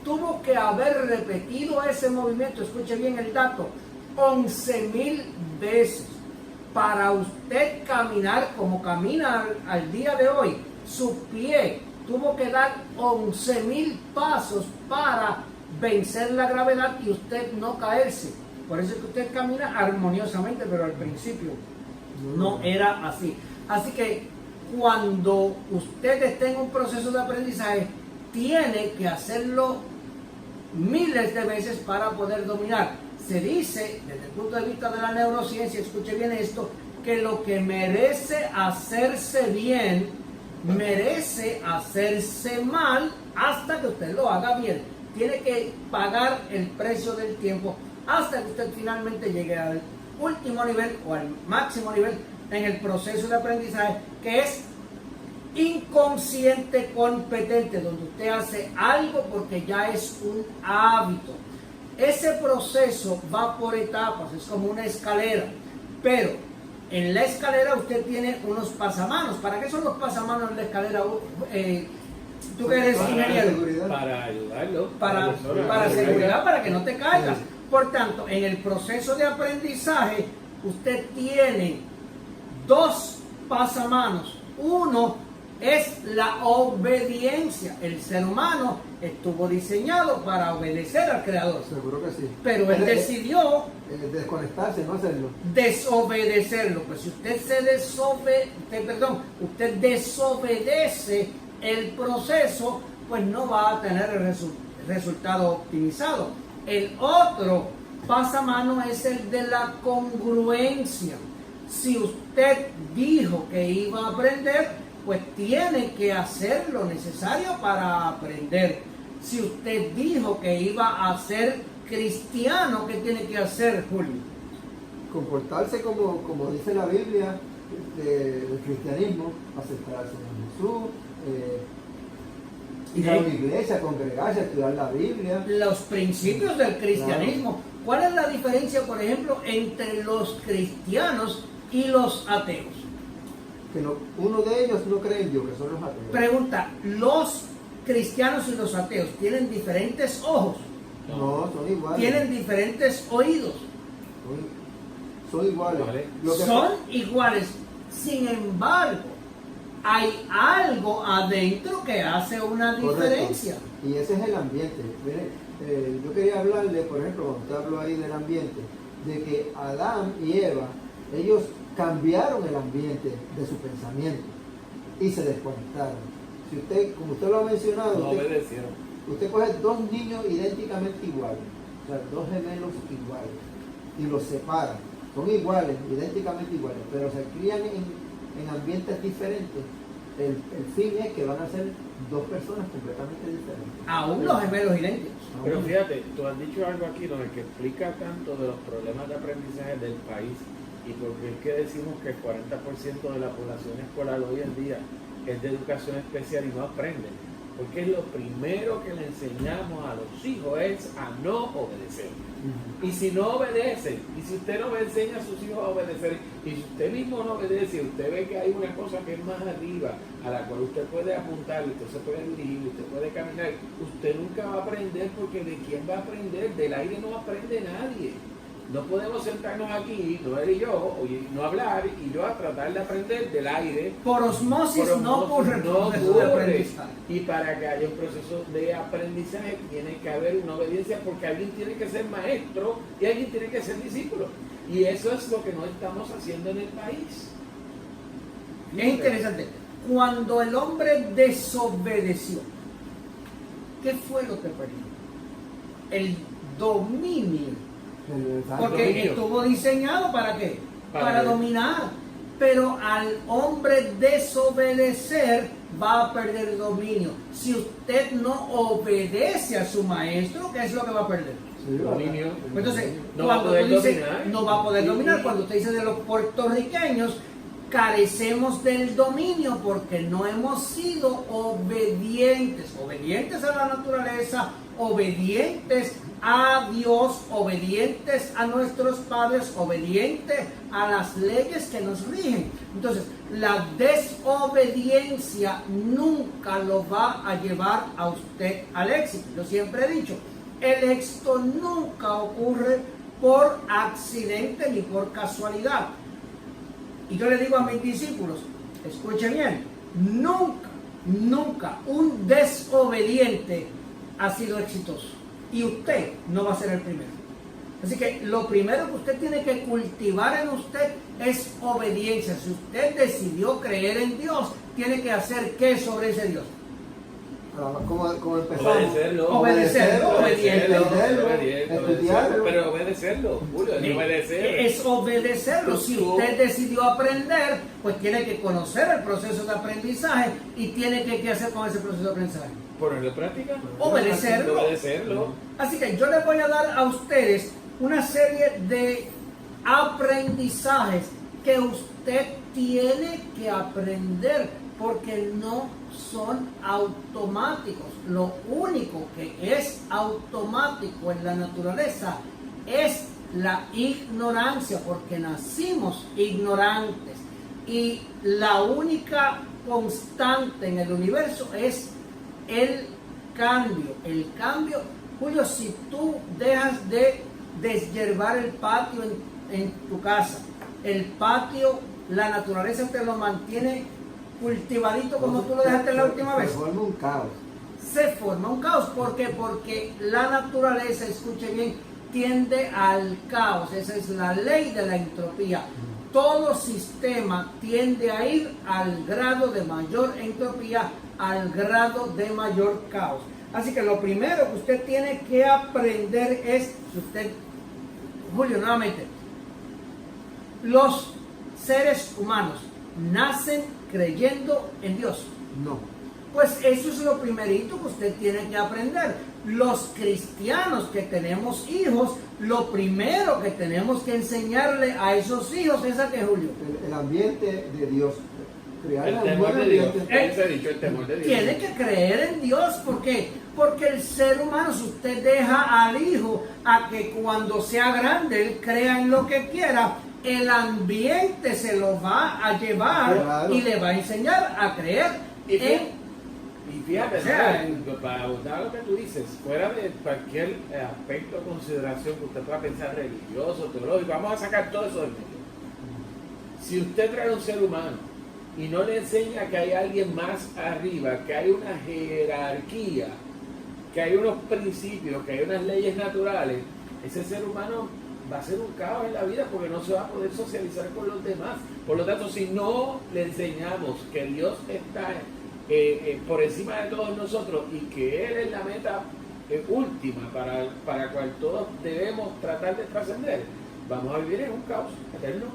tuvo que haber repetido ese movimiento, escuche bien el dato, 11,000 veces. Para usted caminar como camina al día de hoy, su pie tuvo que dar 11,000 pasos para vencer la gravedad y usted no caerse. Por eso es que usted camina armoniosamente, pero al principio no era así. Así que cuando usted esté en un proceso de aprendizaje, tiene que hacerlo miles de veces para poder dominar. Se dice, desde el punto de vista de la neurociencia, escuche bien esto, que lo que merece hacerse bien, merece hacerse mal hasta que usted lo haga bien. Tiene que pagar el precio del tiempo hasta que usted finalmente llegue al último nivel o al máximo nivel en el proceso de aprendizaje, que es inconsciente competente, donde usted hace algo porque ya es un hábito. Ese proceso va por etapas, es como una escalera, pero en la escalera usted tiene unos pasamanos. ¿Para qué son los pasamanos en la escalera? Tú que eres ingeniero. Para ayudarlo. Para seguridad, para que no te caigas. Por tanto, en el proceso de aprendizaje, usted tiene dos pasamanos. Uno es la obediencia. El ser humano estuvo diseñado para obedecer al Creador. Seguro que sí. Pero él decidió desconectarse, no hacerlo. Desobedecerlo. Pues si usted usted desobedece el proceso, pues no va a tener el resultado optimizado. El otro pasamano es el de la congruencia. Si usted dijo que iba a aprender, pues tiene que hacer lo necesario para aprender. Si usted dijo que iba a ser cristiano, ¿qué tiene que hacer, Julio? Comportarse como dice la Biblia del cristianismo, aceptar al Señor Jesús, ir a una iglesia, congregarse, estudiar la Biblia. Los principios del cristianismo. ¿Cuál es la diferencia, por ejemplo, entre los cristianos y los ateos? Que uno de ellos no cree en Dios, que son los ateos. Pregunta, ¿los cristianos y los ateos tienen diferentes ojos? No, son iguales. ¿Tienen diferentes oídos? Son iguales. Son iguales. Sin embargo, hay algo adentro que hace una diferencia. Correcto. Y ese es el ambiente. Mire, yo quería hablarle, por ejemplo, cuando usted habló ahí del ambiente, de que Adán y Eva, ellos cambiaron el ambiente de su pensamiento y se desconectaron. Si usted, como usted lo ha mencionado, no obedecieron. Usted coge dos niños idénticamente iguales, o sea, dos gemelos iguales, y los separa. Son iguales, idénticamente iguales, pero se crían en ambientes diferentes. El fin es que van a ser dos personas completamente diferentes. Aún los gemelos idénticos. Pero fíjate, tú has dicho algo aquí donde que explica tanto de los problemas de aprendizaje del país y porque es que decimos que el 40% de la población escolar hoy en día es de educación especial y no aprende. Porque es lo primero que le enseñamos a los hijos es a no obedecer. Y si no obedecen, y si usted no enseña a sus hijos a obedecer, y si usted mismo no obedece, usted ve que hay una cosa que es más arriba, a la cual usted puede apuntar, usted se puede dirigir, usted puede caminar, usted nunca va a aprender, porque ¿de quién va a aprender? Del aire no aprende nadie. No podemos sentarnos aquí, no él y yo, y no hablar, y yo a tratar de aprender del aire. Por osmosis no ocurre el no proceso de ocurre. aprendizaje. Y para que haya un proceso de aprendizaje tiene que haber una obediencia, porque alguien tiene que ser maestro y alguien tiene que ser discípulo. Y eso es lo que no estamos haciendo en el país. Es interesante. Cuando el hombre desobedeció, ¿qué fue lo que perdió? El dominio. Porque dominio. estuvo diseñado ¿para qué? Para Para dominar. Pero al hombre desobedecer va a perder el dominio. Si usted no obedece a su maestro, ¿qué es lo que va a perder? Dominio. Entonces, No va a cuando poder tú dices, dominar. no va a poder Sí. dominar. Cuando usted dice de los puertorriqueños, carecemos del dominio porque no hemos sido obedientes a la naturaleza, obedientes a Dios, obedientes a nuestros padres, obedientes a las leyes que nos rigen. Entonces, la desobediencia nunca lo va a llevar a usted al éxito. Yo siempre he dicho, el éxito nunca ocurre por accidente ni por casualidad. Y yo le digo a mis discípulos, escuchen bien, nunca un desobediente ha sido exitoso. Y usted no va a ser el primero. Así que lo primero que usted tiene que cultivar en usted es obediencia. Si usted decidió creer en Dios, tiene que hacer ¿qué sobre ese Dios? Como empezamos. Obedecerlo. Obediente. Estudiarlo. Pero obedecerlo, Julio, es obedecer. Es obedecerlo. Si usted decidió aprender, pues tiene que conocer el proceso de aprendizaje y tiene que ¿qué hacer con ese proceso de aprendizaje? Ponerlo en práctica. Obedecerlo. Obedecerlo. Así que yo les voy a dar a ustedes una serie de aprendizajes que usted tiene que aprender porque no son automáticos. Lo único que es automático en la naturaleza es la ignorancia, porque nacimos ignorantes. Y la única constante en el universo es el cambio. El cambio, Julio, si tú dejas de deshiervar el patio en tu casa, el patio, la naturaleza te lo mantiene cultivadito como tú lo dejaste la última vez. Se forma un caos. Se forma un caos. ¿Por qué? Porque la naturaleza, escuche bien, tiende al caos. Esa es la ley de la entropía. Todo sistema tiende a ir al grado de mayor entropía, al grado de mayor caos. Así que lo primero que usted tiene que aprender es, si usted, Julio, nuevamente, los seres humanos nacen creyendo en Dios. No. Pues eso es lo primerito que usted tiene que aprender. Los cristianos que tenemos hijos, lo primero que tenemos que enseñarle a esos hijos es a que, Julio, El ambiente de Dios. Crear El un temor buen de Dios. ambiente. Él se ha dicho el temor de Dios. tiene que creer en Dios. ¿Por qué? Porque el ser humano, si usted deja al hijo a que cuando sea grande él crea en lo que quiera, el ambiente se lo va a llevar, Claro. y le va a enseñar a creer Y fíjate, O sea, para abundar lo que tú dices, fuera de cualquier aspecto o consideración que usted pueda pensar religioso, teológico, vamos a sacar todo eso del medio. Si usted trae un ser humano y no le enseña que hay alguien más arriba, que hay una jerarquía, que hay unos principios, que hay unas leyes naturales, ese ser humano va a ser un caos en la vida porque no se va a poder socializar con los demás. Por lo tanto, si no le enseñamos que Dios está por encima de todos nosotros y que Él es la meta última para la cual todos debemos tratar de trascender, vamos a vivir en un caos eterno.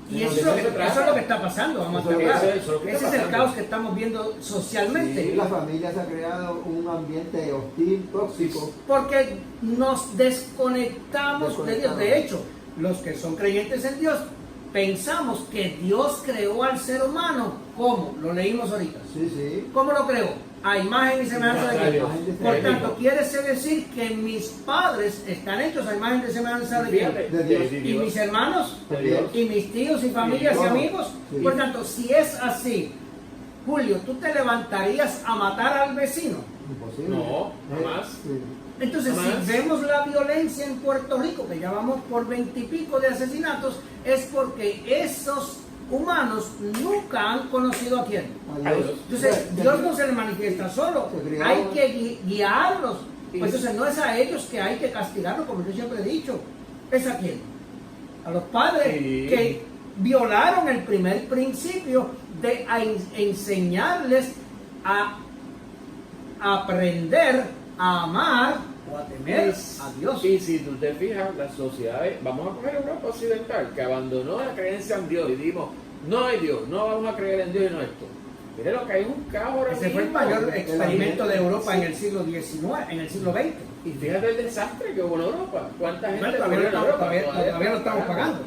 Y eso es lo que está pasando, vamos a estar claros. Eso es lo que está Ese es el pasando. caos que estamos viendo socialmente. Sí, la familia se ha creado un ambiente hostil, tóxico. Porque nos desconectamos de Dios. De hecho, los que son creyentes en Dios pensamos que Dios creó al ser humano. ¿Cómo? Lo leímos ahorita. Sí, sí. ¿Cómo lo creó? A imagen y semejanza de Dios. Por tanto, quiere decir que mis padres están hechos a imagen y semejanza de Dios. De Dios. Y mis hermanos, De Dios. y mis tíos y familias y amigos. Sí. Por tanto, si es así, Julio, ¿tú te levantarías a matar al vecino? Imposible. No, jamás. Sí. Entonces, Jamás. si vemos la violencia en Puerto Rico, que ya vamos por 20 y pico de asesinatos, es porque esos humanos nunca han conocido a quién. Adiós. Entonces, Dios no se le manifiesta solo, Se criaron. hay que guiarlos. Sí. Pues entonces, no es a ellos que hay que castigarlos, como yo siempre he dicho. ¿Es a quién? A los padres Sí. que violaron el primer principio de enseñarles a aprender a amar o a temer a Dios. Y si tú te fijas, las sociedades, vamos a coger Europa occidental, que abandonó la creencia en Dios y dijimos, no hay Dios, no vamos a creer en Dios y no esto. Mire lo que hay un caos ahora Ese fue el mismo. mayor experimento de Europa en el siglo XIX, en el siglo XX. Y fíjate el desastre que hubo en Europa. ¿Cuánta gente Bueno, todavía, murió en Europa? todavía lo estamos pagando.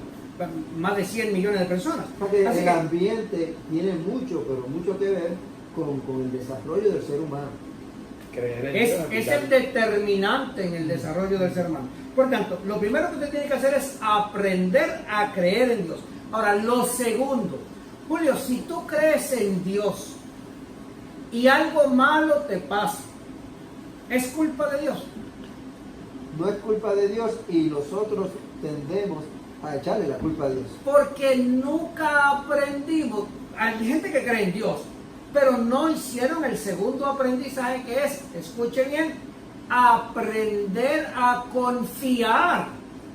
Más de 100 millones de personas. Porque Así el que- ambiente tiene mucho, pero mucho que ver con el desarrollo del ser humano. Creer en Es Dios, el determinante en el desarrollo del ser humano. Por tanto, lo primero que usted tiene que hacer es aprender a creer en Dios. Ahora, lo segundo, Julio, si tú crees en Dios y algo malo te pasa, ¿es culpa de Dios? No es culpa de Dios y nosotros tendemos a echarle la culpa a Dios. Porque nunca aprendimos. Hay gente que cree en Dios, pero no hicieron el segundo aprendizaje, que es, escuche bien, aprender a confiar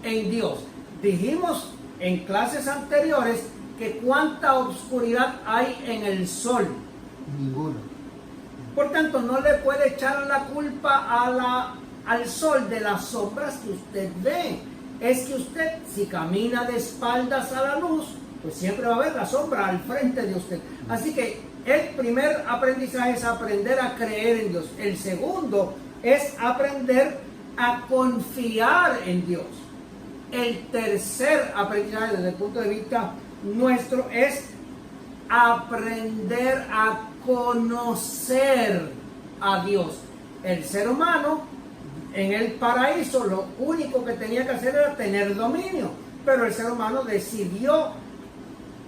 en Dios. Dijimos en clases anteriores que cuánta oscuridad hay en el sol. Ninguno. Por tanto, no le puede echar la culpa al sol de las sombras que usted ve. Es que usted, si camina de espaldas a la luz, pues siempre va a haber la sombra al frente de usted. Así que el primer aprendizaje es aprender a creer en Dios. El segundo es aprender a confiar en Dios. El tercer aprendizaje desde el punto de vista nuestro es aprender a conocer a Dios. El ser humano en el paraíso lo único que tenía que hacer era tener dominio, pero el ser humano decidió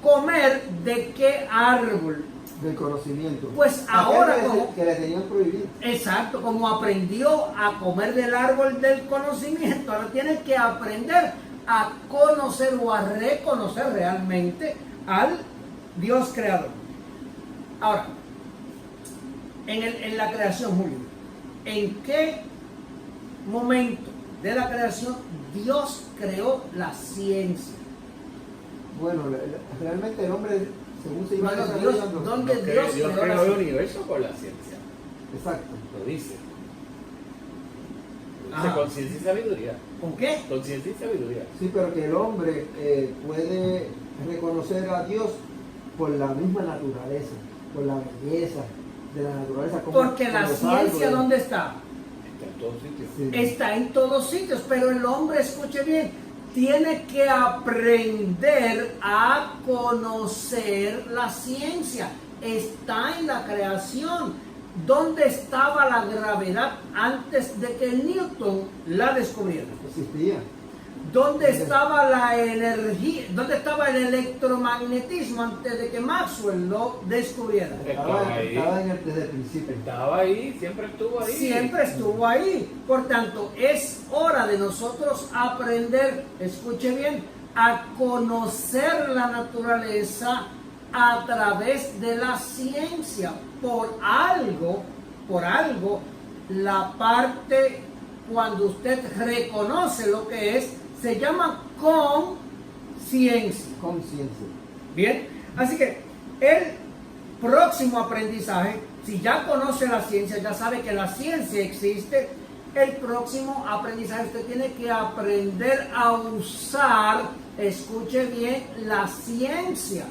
comer ¿de qué árbol? Del conocimiento. Pues ahora Aquel como- que le tenían prohibido. Exacto, como aprendió a comer del árbol del conocimiento, ahora tiene que aprender a conocer o a reconocer realmente al Dios creador. Ahora, en la creación, Julio, ¿en qué momento de la creación Dios creó la ciencia? Bueno, realmente el hombre, según se iba Bueno, desarrollando. Dios, ¿dónde Dios Dios creó creó la el ciencia? universo con la ciencia. Exacto. Lo dice. Ah. Dice con ciencia y sabiduría. ¿Con qué? Con ciencia y sabiduría. Sí, pero que el hombre puede reconocer a Dios por la misma naturaleza, por la belleza de la naturaleza. Porque la como los ciencia, árboles. ¿dónde está? Está en todos sitios. Sí. Está en todos sitios, pero el hombre, escuche bien, tiene que aprender a conocer la ciencia. Está en la creación. ¿Dónde estaba la gravedad antes de que Newton la descubriera? Existía. ¿Dónde estaba la energía? ¿Dónde estaba el electromagnetismo antes de que Maxwell lo descubriera? Estaba ahí. Estaba desde el principio. Estaba ahí, siempre estuvo ahí. Siempre estuvo ahí. Por tanto, es hora de nosotros aprender, escuche bien, a conocer la naturaleza a través de la ciencia. Por algo, la parte cuando usted reconoce lo que es, se llama conciencia. Conciencia. Bien, así que el próximo aprendizaje, si ya conoce la ciencia, ya sabe que la ciencia existe, el próximo aprendizaje usted tiene que aprender a usar, escuche bien, la ciencia.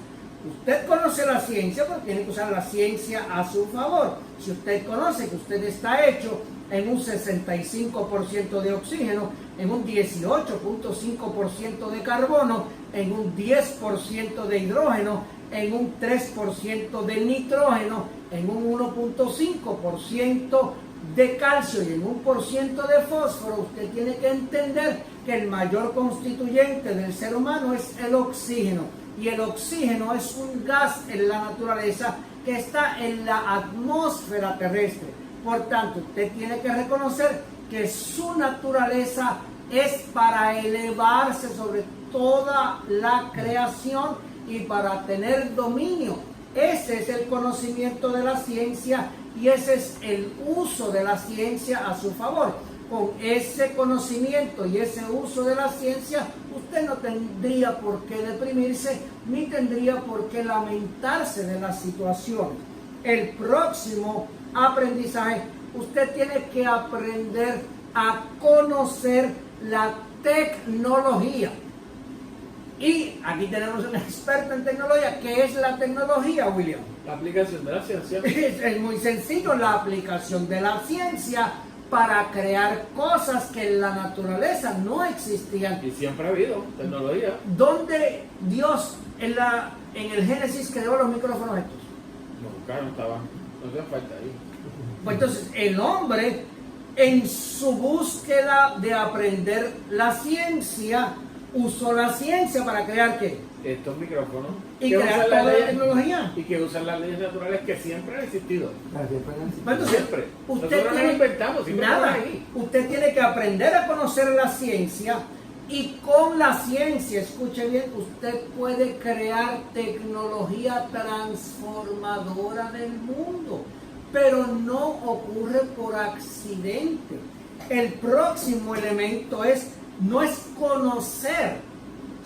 Usted conoce la ciencia, pero tiene que usar la ciencia a su favor. Si usted conoce que usted está hecho en un 65% de oxígeno, en un 18.5% de carbono, en un 10% de hidrógeno, en un 3% de nitrógeno, en un 1.5% de calcio y en un % de fósforo, usted tiene que entender que el mayor constituyente del ser humano es el oxígeno. Y el oxígeno es un gas en la naturaleza que está en la atmósfera terrestre. Por tanto, usted tiene que reconocer que su naturaleza es para elevarse sobre toda la creación y para tener dominio. Ese es el conocimiento de la ciencia y ese es el uso de la ciencia a su favor. Con ese conocimiento y ese uso de la ciencia, usted no tendría por qué deprimirse ni tendría por qué lamentarse de la situación. El próximo aprendizaje, usted tiene que aprender a conocer la tecnología. Y aquí tenemos un experto en tecnología. ¿Qué es la tecnología, William? La aplicación de la ciencia. Es muy sencillo, la aplicación de la ciencia para crear cosas que en la naturaleza no existían. Y siempre ha habido tecnología. ¿Dónde Dios en el Génesis creó los micrófonos estos? Nunca no estaban. No hacía falta ahí. Pues entonces el hombre, en su búsqueda de aprender la ciencia, usó la ciencia para crear ¿qué? Estos micrófonos. Y que crear usan toda las la leyes- tecnología. Y que usan las leyes naturales que siempre han existido. Entonces, Siempre. usted Nosotros no tiene, lo inventamos, siempre nada, estaban ahí. usted tiene que aprender a conocer la ciencia y con la ciencia, escuche bien, usted puede crear tecnología transformadora del mundo, pero no ocurre por accidente. El próximo elemento no es conocer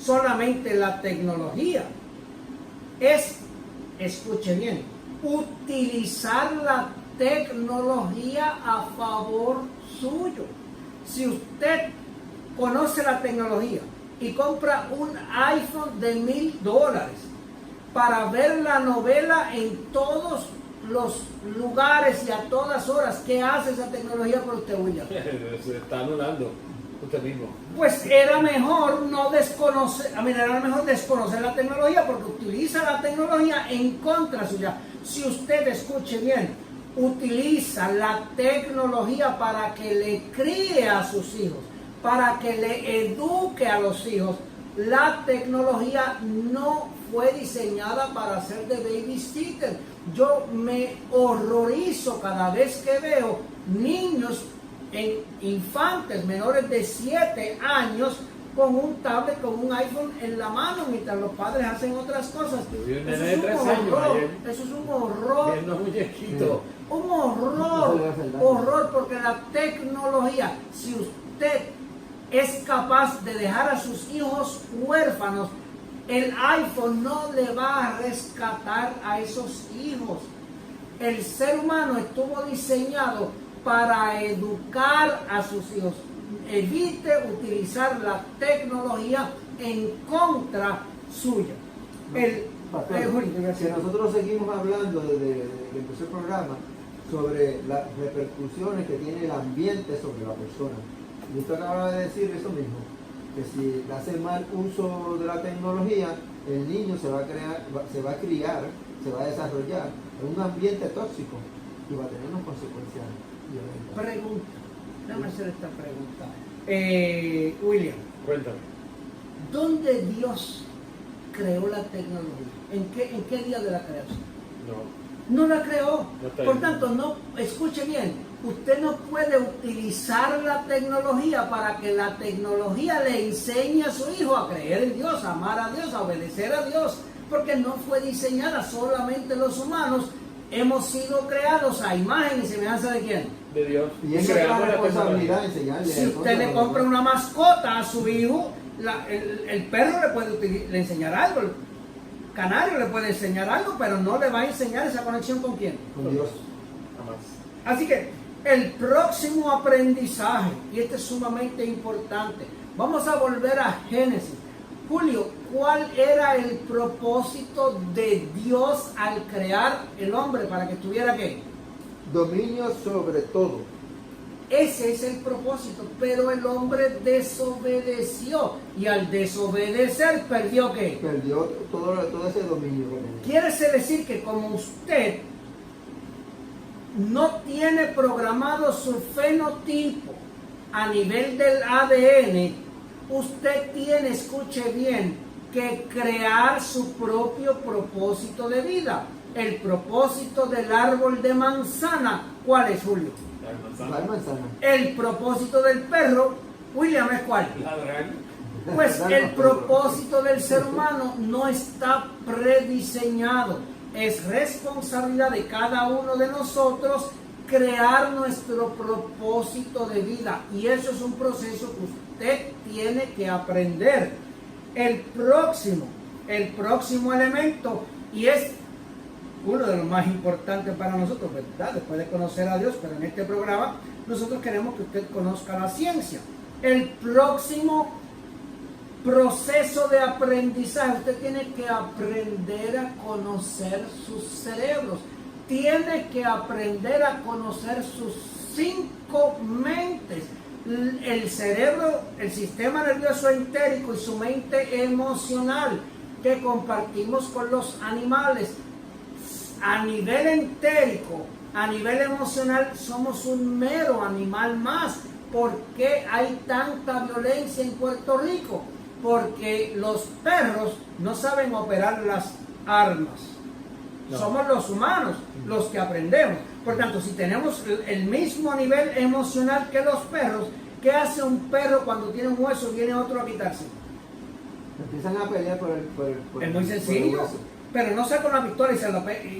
solamente la tecnología, escuche bien, utilizar la tecnología a favor suyo. Si usted conoce la tecnología y compra un iPhone de $1,000 para ver la novela en todos los lugares y a todas horas, ¿qué hace esa tecnología por usted, William? Se está anulando usted mismo. Pues era mejor desconocer la tecnología porque utiliza la tecnología en contra suya. Si usted, escuche bien, utiliza la tecnología para que le críe a sus hijos, para que le eduque a los hijos, la tecnología no fue diseñada para ser de babysitter. Yo me horrorizo cada vez que veo niños infantes menores de 7 años con un tablet, con un iPhone en la mano mientras los padres hacen otras cosas. Yo vi un Eso nene es de un 3 años horror, ayer. eso es un horror. Viendo muñequitos. Un horror, porque la tecnología, si usted es capaz de dejar a sus hijos huérfanos, el iPhone no le va a rescatar a esos hijos. El ser humano estuvo diseñado para educar a sus hijos. Evite utilizar la tecnología en contra suya. Si nosotros seguimos hablando desde que empezó el programa sobre las repercusiones que tiene el ambiente sobre la persona, y usted acaba de decir eso mismo, que si hace mal uso de la tecnología, el niño se va a criar, se va a desarrollar en un ambiente tóxico y va a tener unas consecuencias violentas. Pregunta, déjame hacer esta pregunta. William, Cuéntame. ¿dónde Dios creó la tecnología? ¿En qué día de la creación? No. No la creó. No está Por ahí. tanto, no, escuche bien, usted no puede utilizar la tecnología para que la tecnología le enseñe a su hijo a creer en Dios, a amar a Dios, a obedecer a Dios, porque no fue diseñada. Solamente los humanos hemos sido creados a imagen y semejanza de quién. De Dios. Y esa es la Creamos la responsabilidad tecnología. de enseñarle. Si usted le compra una mascota a su hijo, el perro le puede enseñar algo, el canario le puede enseñar algo, pero no le va a enseñar esa conexión con quién. Con Dios. Jamás. Así que el próximo aprendizaje, y este es sumamente importante, vamos a volver a Génesis, Julio, ¿cuál era el propósito de Dios al crear el hombre para que tuviera qué? Dominio sobre todo. Ese es el propósito, pero el hombre desobedeció y al desobedecer perdió qué? Perdió todo ese dominio que tenía. Quiere decir que como usted no tiene programado su fenotipo a nivel del ADN, usted tiene, escuche bien, que crear su propio propósito de vida. El propósito del árbol de manzana, ¿cuál es, Julio? La manzana. El propósito del perro, William, ¿es cuál? Ladrar. Pues el propósito del ser humano no está prediseñado. Es responsabilidad de cada uno de nosotros crear nuestro propósito de vida. Y eso es un proceso que usted tiene que aprender. El próximo elemento, y es uno de los más importantes para nosotros, ¿verdad? Después de conocer a Dios, pero en este programa nosotros queremos que usted conozca la ciencia. El próximo proceso de aprendizaje, usted tiene que aprender a conocer sus cerebros, tiene que aprender a conocer sus 5 mentes. El cerebro, el sistema nervioso entérico y su mente emocional que compartimos con los animales. A nivel entérico, a nivel emocional, somos un mero animal más. ¿Por qué hay tanta violencia en Puerto Rico? Porque los perros no saben operar las armas. No. Somos los humanos los que aprendemos. Por tanto, si tenemos el mismo nivel emocional que los perros, ¿qué hace un perro cuando tiene un hueso y viene otro a quitarse? Empiezan a pelear por es muy sencillo. Pero no saca una pistola y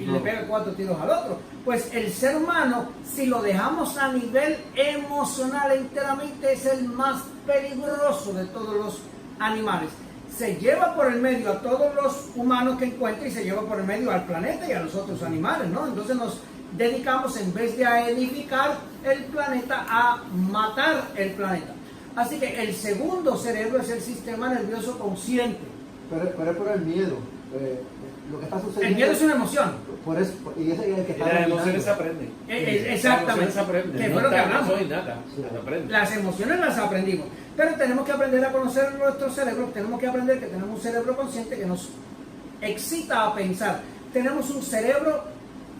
le pega 4 tiros al otro. Pues el ser humano, si lo dejamos a nivel emocional enteramente, es el más peligroso de todos los animales. Se lleva por el medio a todos los humanos que encuentra y se lleva por el medio al planeta y a los otros animales, ¿no? Entonces nos dedicamos, en vez de a edificar el planeta, a matar el planeta. Así que el segundo cerebro es el sistema nervioso consciente. Pero es por el miedo. Lo que está sucediendo. El miedo es una emoción. Por eso, y ese es el que está. Las emociones se aprenden. Exactamente. Se aprenden. Que fue lo que hablamos. Las emociones las aprendimos. Pero tenemos que aprender a conocer nuestro cerebro. Tenemos que aprender que tenemos un cerebro consciente que nos excita a pensar. Tenemos un cerebro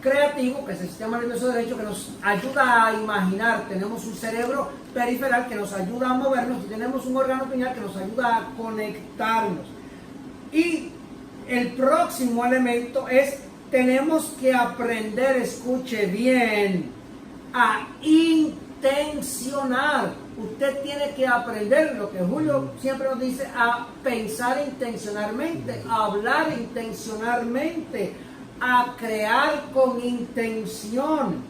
creativo, que es el sistema nervioso derecho, que nos ayuda a imaginar. Tenemos un cerebro periferal que nos ayuda a movernos. Y tenemos un órgano pineal que nos ayuda a conectarnos. Y el próximo elemento es, tenemos que aprender, escuche bien, a intencionar. Usted tiene que aprender lo que Julio siempre nos dice, a pensar intencionalmente, a hablar intencionalmente, a crear con intención.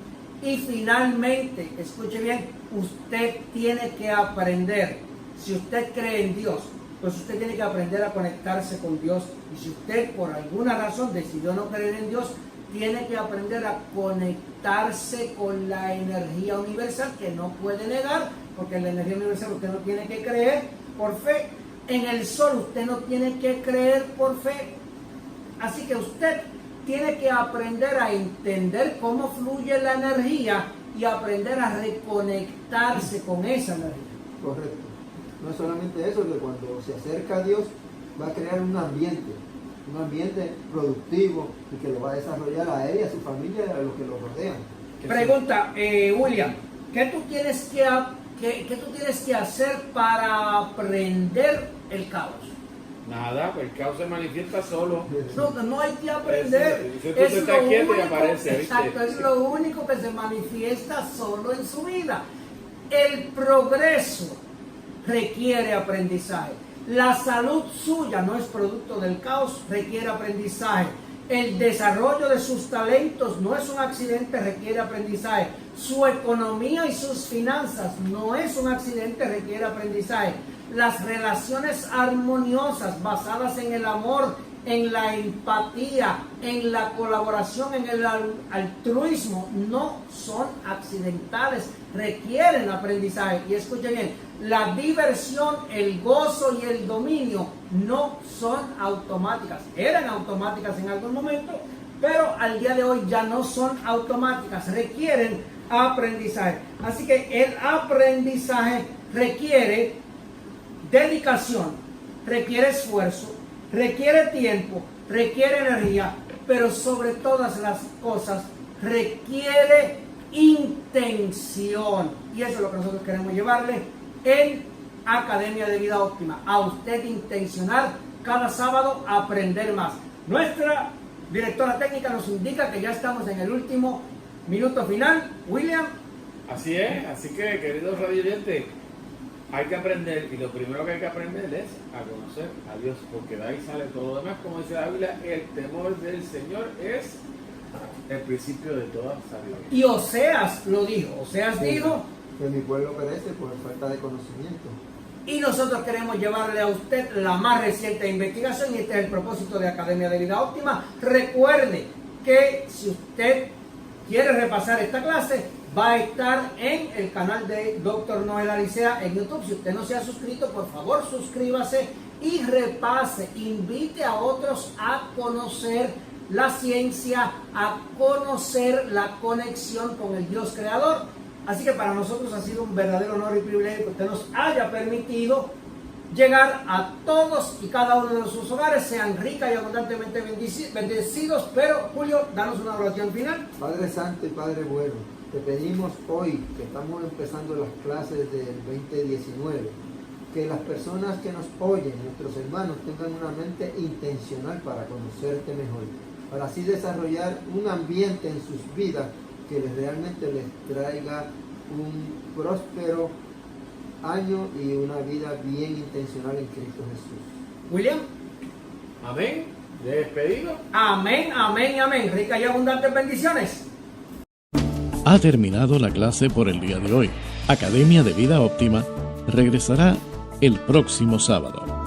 Y finalmente, escuche bien, usted tiene que aprender, si usted cree en Dios, pues usted tiene que aprender a conectarse con Dios. Y si usted por alguna razón decidió no creer en Dios, tiene que aprender a conectarse con la energía universal, que no puede negar, porque en la energía universal usted no tiene que creer por fe. En el sol usted no tiene que creer por fe. Así que usted tiene que aprender a entender cómo fluye la energía y aprender a reconectarse con esa energía. Correcto. No es solamente eso, que cuando se acerca a Dios va a crear un ambiente productivo y que lo va a desarrollar a él y a su familia y a los que lo rodean. Pregunta, William, ¿qué tú tienes que hacer para aprender el caos? Nada, pues el caos se manifiesta solo. No hay que aprender. Es lo único que se manifiesta solo en su vida. El progreso requiere aprendizaje. La salud suya no es producto del caos, requiere aprendizaje. El desarrollo de sus talentos no es un accidente, requiere aprendizaje. Su economía y sus finanzas no es un accidente, requiere aprendizaje. Las relaciones armoniosas basadas en el amor en la empatía, en la colaboración, en el altruismo, no son accidentales, requieren aprendizaje. Y escuchen bien, la diversión, el gozo y el dominio no son automáticas. Eran automáticas en algún momento, pero al día de hoy ya no son automáticas, requieren aprendizaje. Así que el aprendizaje requiere dedicación, requiere esfuerzo, requiere tiempo, requiere energía, pero sobre todas las cosas requiere intención. Y eso es lo que nosotros queremos llevarle en Academia de Vida Óptima. A usted intencionar cada sábado a aprender más. Nuestra directora técnica nos indica que ya estamos en el último minuto final. William. Así es, así que queridos radioyentes, hay que aprender, y lo primero que hay que aprender es a conocer a Dios, porque de ahí sale todo lo demás. Como dice la Biblia, el temor del Señor es el principio de toda sabiduría. Y Oseas lo dijo, Oseas dijo que mi pueblo perece por falta de conocimiento. y nosotros queremos llevarle a usted la más reciente investigación, y este es el propósito de Academia de Vida Óptima. Recuerde que si usted quiere repasar esta clase, va a estar en el canal de Dr. Noel Alicea en YouTube. Si usted no se ha suscrito, por favor suscríbase y repase, invite a otros a conocer la ciencia, a conocer la conexión con el Dios creador. Así que para nosotros ha sido un verdadero honor y privilegio que usted nos haya permitido llegar a todos y cada uno de sus hogares, sean ricas y abundantemente bendecidos. Pero Julio, danos una oración final. Padre Santo y Padre bueno, te pedimos hoy que estamos empezando las clases del 2019, que las personas que nos oyen, nuestros hermanos, tengan una mente intencional para conocerte mejor, para así desarrollar un ambiente en sus vidas que realmente les traiga un próspero año y una vida bien intencional en Cristo Jesús. William. Amén. Despedido. Amén, amén y amén. Ricas y abundantes bendiciones. Ha terminado la clase por el día de hoy. Academia de Vida Óptima regresará el próximo sábado.